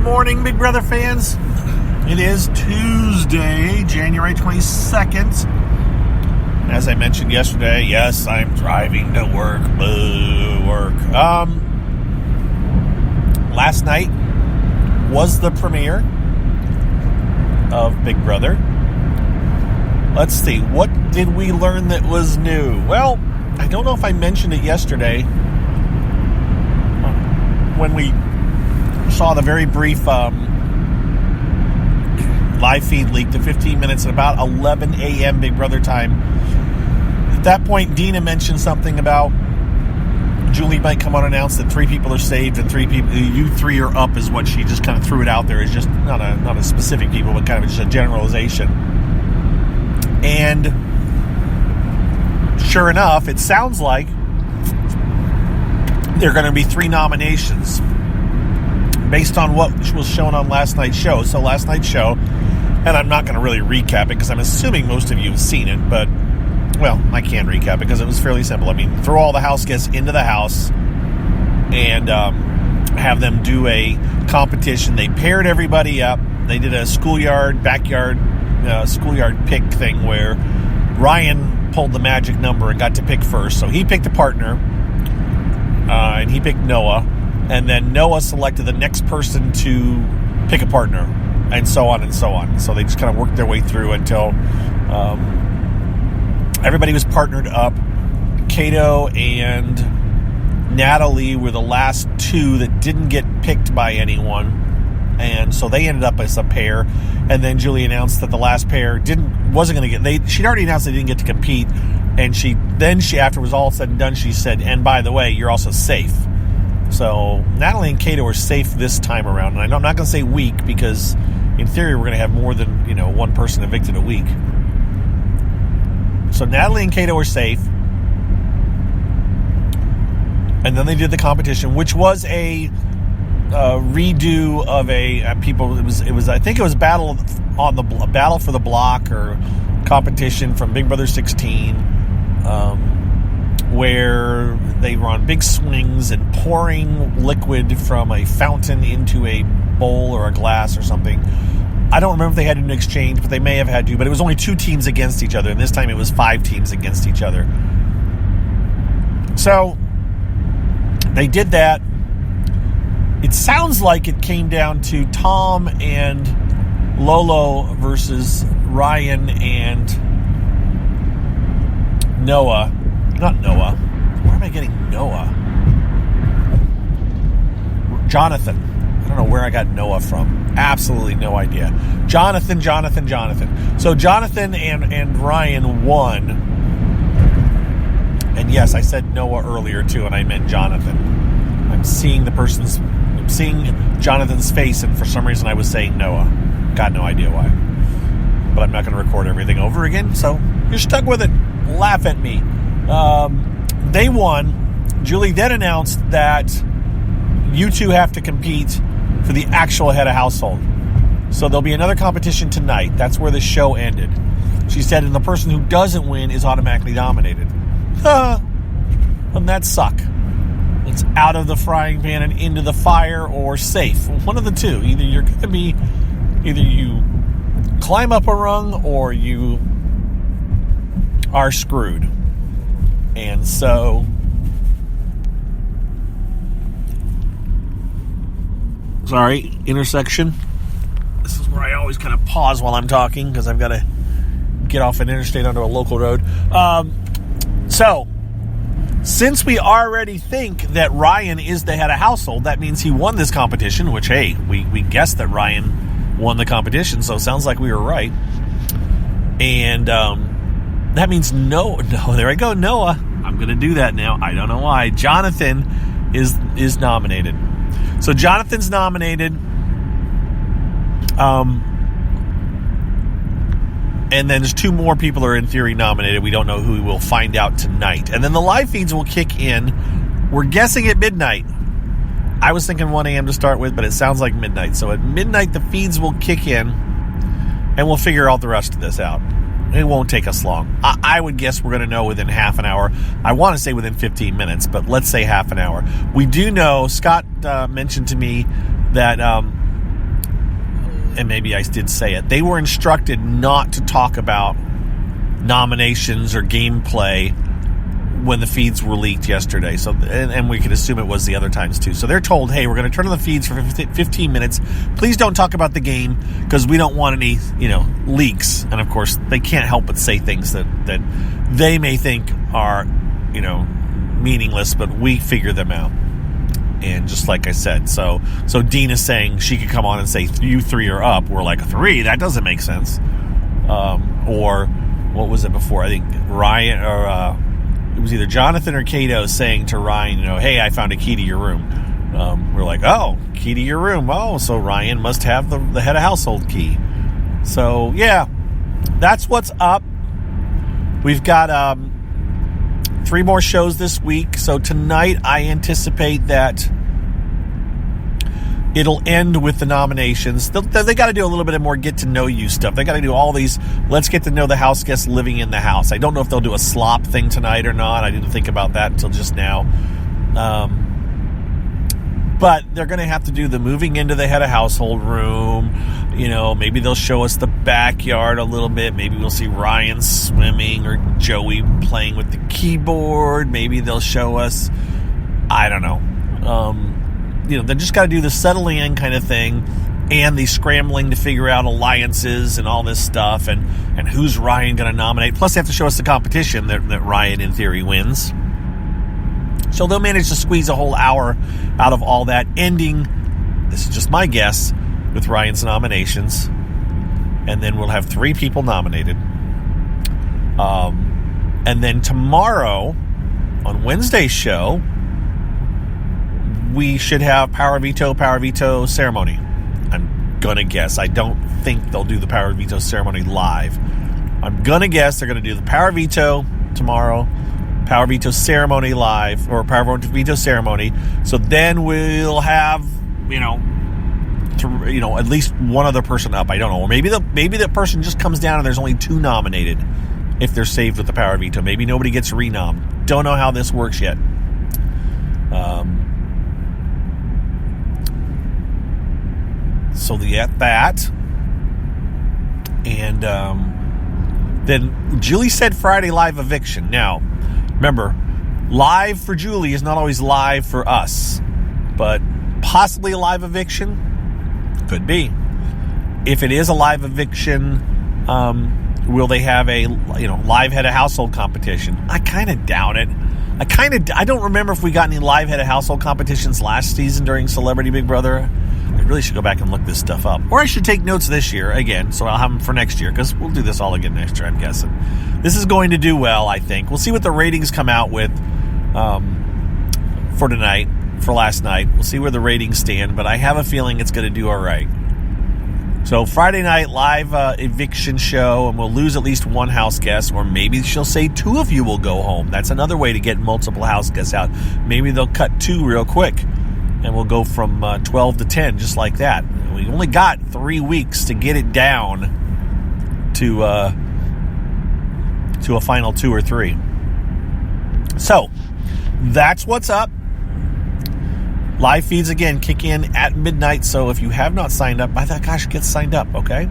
Good morning, Big Brother fans. It is Tuesday, January 22nd. As I mentioned yesterday, yes, I'm driving to work. Boo, work. Last night was the premiere of Big Brother. Let's see, what did we learn that was new? Well, I don't know if I mentioned it yesterday when we saw the very brief live feed leak to 15 minutes at about 11 a.m. Big Brother time. At that point, Dina mentioned something about Julie might come on and announce that 3 people are saved and 3 people, you 3 are up, is what she just kind of threw it out there. It's just not a specific people, but kind of just a generalization. And sure enough, it sounds like there are going to be 3 nominations based on what was shown on last night's show. So last night's show, and I'm not going to really recap it because I'm assuming most of you have seen it, but, well, I can recap it because it was fairly simple. I mean, throw all the house guests into the house and have them do a competition. They paired everybody up. They did a schoolyard pick thing where Ryan pulled the magic number and got to pick first. So he picked a partner, and he picked Noah. And then Noah selected the next person to pick a partner, and so on and so on. So they just kind of worked their way through until everybody was partnered up. Kato and Natalie were the last 2 that didn't get picked by anyone, and so they ended up as a pair. And then Julie announced that the last pair wasn't going to get. She'd already announced they didn't get to compete, and she after it was all said and done, she said, "And by the way, you're also safe." So Natalie and Kato are safe this time around. And I know I'm not going to say week because in theory we're going to have more than, one person evicted a week. So Natalie and Kato are safe. And then they did the competition, which was a redo of people. It was I think it was Battle for the Block or competition from Big Brother 16. Where they were on big swings and pouring liquid from a fountain into a bowl or a glass or something. I don't remember if they had to do an exchange, but they may have had to. But it was only 2 teams against each other, and this time it was 5 teams against each other. So they did that. It sounds like it came down to Tom and Lolo versus Ryan and Noah. Not Noah. Where am I getting Noah? Jonathan. I don't know where I got Noah from. Absolutely no idea. Jonathan. So Jonathan and Ryan won. And yes, I said Noah earlier too, and I meant Jonathan. I'm seeing Jonathan's face, and for some reason I was saying Noah. Got no idea why. But I'm not going to record everything over again, so you're stuck with it. Laugh at me. They won. Julie then announced that you 2 have to compete for the actual head of household. So there'll be another competition tonight. That's where the show ended. She said, and the person who doesn't win is automatically nominated. Doesn't that suck? It's out of the frying pan and into the fire, or safe. One of the 2. Either you climb up a rung or you are screwed. And so, sorry, intersection. This is where I always kind of pause while I'm talking because I've got to get off an interstate onto a local road. So, since we already think that Ryan is the head of household, that means he won this competition, which, hey, we guessed that Ryan won the competition, so it sounds like we were right. And that means there I go, Noah. I'm going to do that now. I don't know why. Jonathan is nominated. So Jonathan's nominated. And then there's 2 more people are in theory nominated. We don't know who. We will find out tonight. And then the live feeds will kick in. We're guessing at midnight. I was thinking 1 a.m. to start with, but it sounds like midnight. So at midnight, the feeds will kick in, and we'll figure all the rest of this out. It won't take us long. I would guess we're going to know within half an hour. I want to say within 15 minutes, but let's say half an hour. We do know, Scott mentioned to me that and maybe I did say it, they were instructed not to talk about nominations or gameplay when the feeds were leaked yesterday. So, and we could assume it was the other times too. So they're told, hey, we're going to turn on the feeds for 15 minutes. Please don't talk about the game because we don't want any, leaks. And of course, they can't help but say things that they may think are, meaningless, but we figure them out. And just like I said, so Dean is saying she could come on and say, you 3 are up. We're like, 3? That doesn't make sense. Or what was it before? I think Ryan, or it was either Jonathan or Kato saying to Ryan, hey, I found a key to your room. We're like, oh, key to your room. Oh, so Ryan must have the head of household key. So, yeah, that's what's up. We've got 3 more shows this week. So tonight I anticipate that it'll end with the nominations. They got to do a little bit of more get-to-know-you stuff. They got to do all these, let's get to know the house guests living in the house. I don't know if they'll do a slop thing tonight or not. I didn't think about that until just now. But they're going to have to do the moving into the head of household room. Maybe they'll show us the backyard a little bit. Maybe we'll see Ryan swimming or Joey playing with the keyboard. Maybe they'll show us, I don't know. They just got to do the settling in kind of thing and the scrambling to figure out alliances and all this stuff and who's Ryan going to nominate. Plus, they have to show us the competition that Ryan, in theory, wins. So they'll manage to squeeze a whole hour out of all that, ending, this is just my guess, with Ryan's nominations. And then we'll have 3 people nominated. And then tomorrow, on Wednesday's show, we should have Power Veto ceremony. I'm going to guess. I don't think they'll do the Power Veto ceremony live. I'm going to guess they're going to do the Power Veto tomorrow, Power Veto ceremony live, or Power Veto ceremony. So then we'll have, at least one other person up. I don't know. Or maybe the person just comes down and there's only 2 nominated if they're saved with the Power Veto. Maybe nobody gets renom. Don't know how this works yet. So that. And then Julie said Friday live eviction. Now, remember, live for Julie is not always live for us. But possibly a live eviction? Could be. If it is a live eviction, will they have a live head of household competition? I kind of doubt it. I don't remember if we got any live head of household competitions last season during Celebrity Big Brother. I really should go back and look this stuff up. Or I should take notes this year again, so I'll have them for next year, because we'll do this all again next year, I'm guessing. This is going to do well, I think. We'll see what the ratings come out with for tonight, for last night. We'll see where the ratings stand, but I have a feeling it's going to do all right. So Friday night live eviction show, and we'll lose at least 1 house guest, or maybe she'll say 2 of you will go home. That's another way to get multiple house guests out. Maybe they'll cut 2 real quick, and we'll go from 12 to 10, just like that. We only got 3 weeks to get it down to a final 2 or 3. So that's what's up. Live feeds, again, kick in at midnight, so if you have not signed up, get signed up, okay?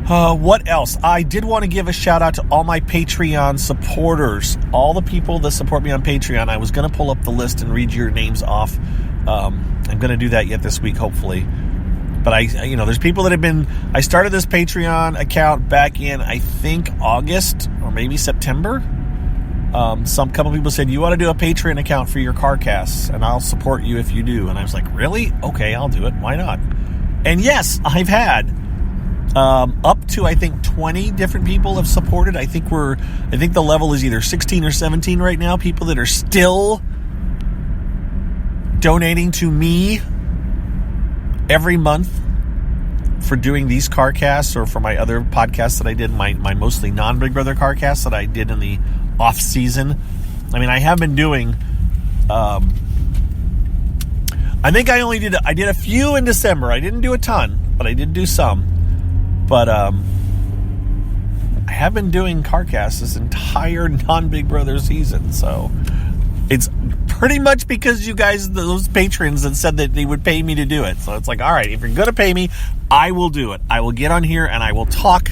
What else? I did want to give a shout-out to all my Patreon supporters, all the people that support me on Patreon. I was going to pull up the list and read your names off. I'm going to do that yet this week, hopefully. But there's people that have been... I started this Patreon account back in, I think, August or maybe September. Couple people said, you ought to do a Patreon account for your CarCasts, and I'll support you if you do. And I was like, really? Okay, I'll do it. Why not? And yes, I've had up to, I think, 20 different people have supported. I think the level is either 16 or 17 right now. People that are still donating to me every month for doing these CarCasts, or for my other podcasts that I did, my mostly non-Big Brother CarCasts that I did in the off season. I mean, I have been doing, I think I did a few in December. I didn't do a ton, but I did do some. But I have been doing CarCasts this entire non-Big Brother season, so it's pretty much because you guys, those patrons that said that they would pay me to do it. So it's like, all right, if you're going to pay me, I will do it. I will get on here and I will talk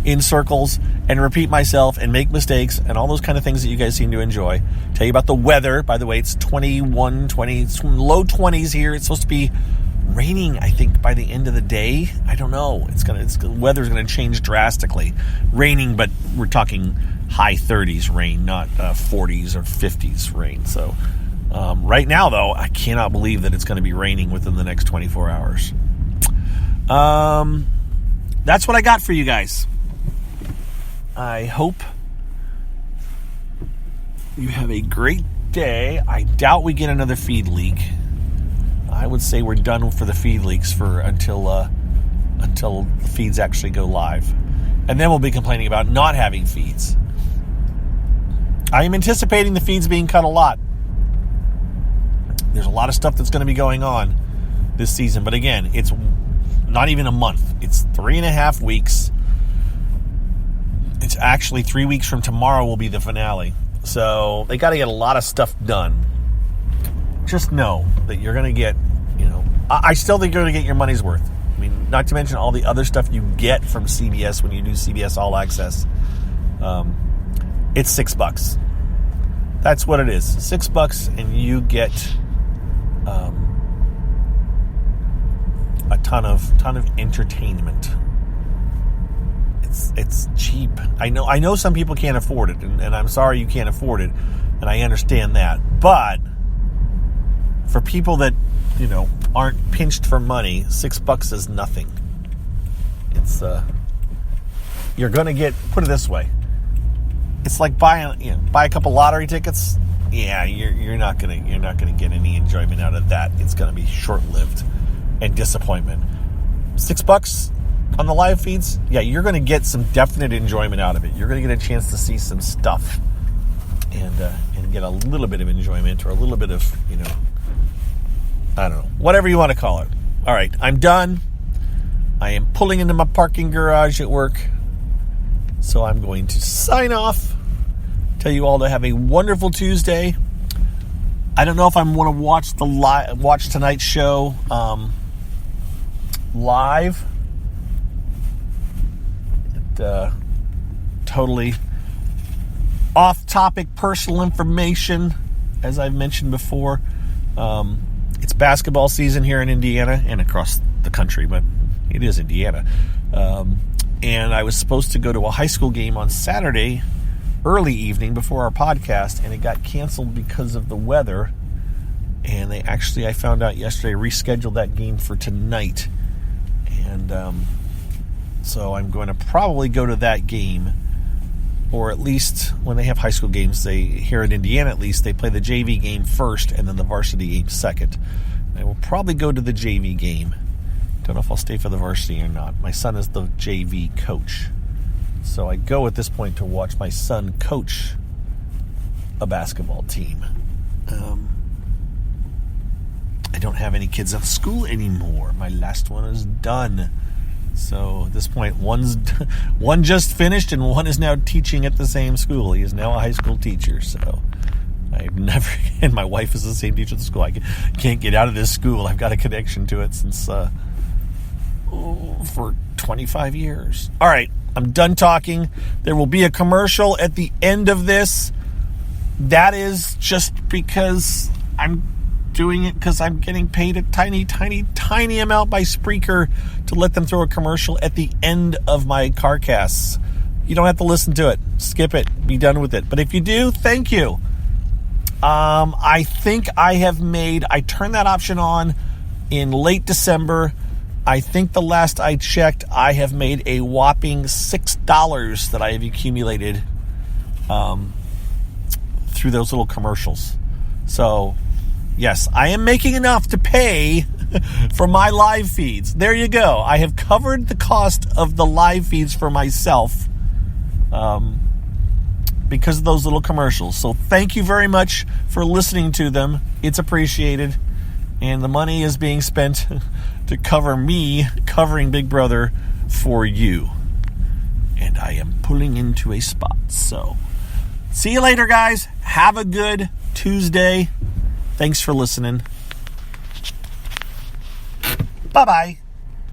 in circles and repeat myself and make mistakes and all those kind of things that you guys seem to enjoy. Tell you about the weather. By the way, it's 21, 20, it's low 20s here. It's supposed to be raining, I think, by the end of the day. I don't know. The weather's going to change drastically. Raining, but we're talking high 30s rain, not 40s or 50s rain. So right now, though, I cannot believe that it's going to be raining within the next 24 hours. That's what I got for you guys. I hope you have a great day. I doubt we get another feed leak. I would say we're done for the feed leaks until the feeds actually go live. And then we'll be complaining about not having feeds. I am anticipating the feeds being cut a lot. There's a lot of stuff that's going to be going on this season. But again, it's not even a month. It's 3.5 weeks. It's actually 3 weeks from tomorrow will be the finale. So they got to get a lot of stuff done. Just know that you're going to get, I still think you're going to get your money's worth. I mean, not to mention all the other stuff you get from CBS when you do CBS All Access. It's $6. That's what it is. $6, and you get a ton of entertainment. It's cheap. I know some people can't afford it, and I'm sorry you can't afford it, and I understand that. But for people that aren't pinched for money, $6 is nothing. It's you're gonna get, put it this way, it's like buy a couple lottery tickets. Yeah, you're not gonna get any enjoyment out of that. It's gonna be short-lived and disappointment. $6 on the live feeds, yeah, you're gonna get some definite enjoyment out of it. You're gonna get a chance to see some stuff and get a little bit of enjoyment or a little bit of I don't know, whatever you want to call it. All right, I'm done. I am pulling into my parking garage at work. So I'm going to sign off. Tell you all to have a wonderful Tuesday. I don't know if I'm going to watch tonight's show live. Totally off-topic personal information, as I've mentioned before. It's basketball season here in Indiana and across the country, but it is Indiana. And I was supposed to go to a high school game on Saturday, early evening, before our podcast, and it got canceled because of the weather. And they actually, I found out yesterday, rescheduled that game for tonight. And so I'm going to probably go to that game. Or at least when they have high school games, here in Indiana at least, they play the JV game first and then the varsity game second. I will probably go to the JV game. Don't know if I'll stay for the varsity or not. My son is the JV coach. So I go at this point to watch my son coach a basketball team. I don't have any kids at school anymore. My last one is done. So at this point, one just finished and one is now teaching at the same school. He is now a high school teacher. So I've never, and my wife is the same teacher at the school. I can't get out of this school. I've got a connection to it since for 25 years. All right, I'm done talking. There will be a commercial at the end of this. That is just because I'm doing it because I'm getting paid a tiny, tiny, tiny amount by Spreaker to let them throw a commercial at the end of my CarCasts. You don't have to listen to it. Skip it. Be done with it. But if you do, thank you. I think I turned that option on in late December. I think the last I checked, I have made a whopping $6 that I have accumulated through those little commercials. So yes, I am making enough to pay for my live feeds. There you go. I have covered the cost of the live feeds for myself because of those little commercials. So thank you very much for listening to them. It's appreciated. And the money is being spent to cover me covering Big Brother for you. And I am pulling into a spot. So see you later, guys. Have a good Tuesday. Thanks for listening. Bye-bye.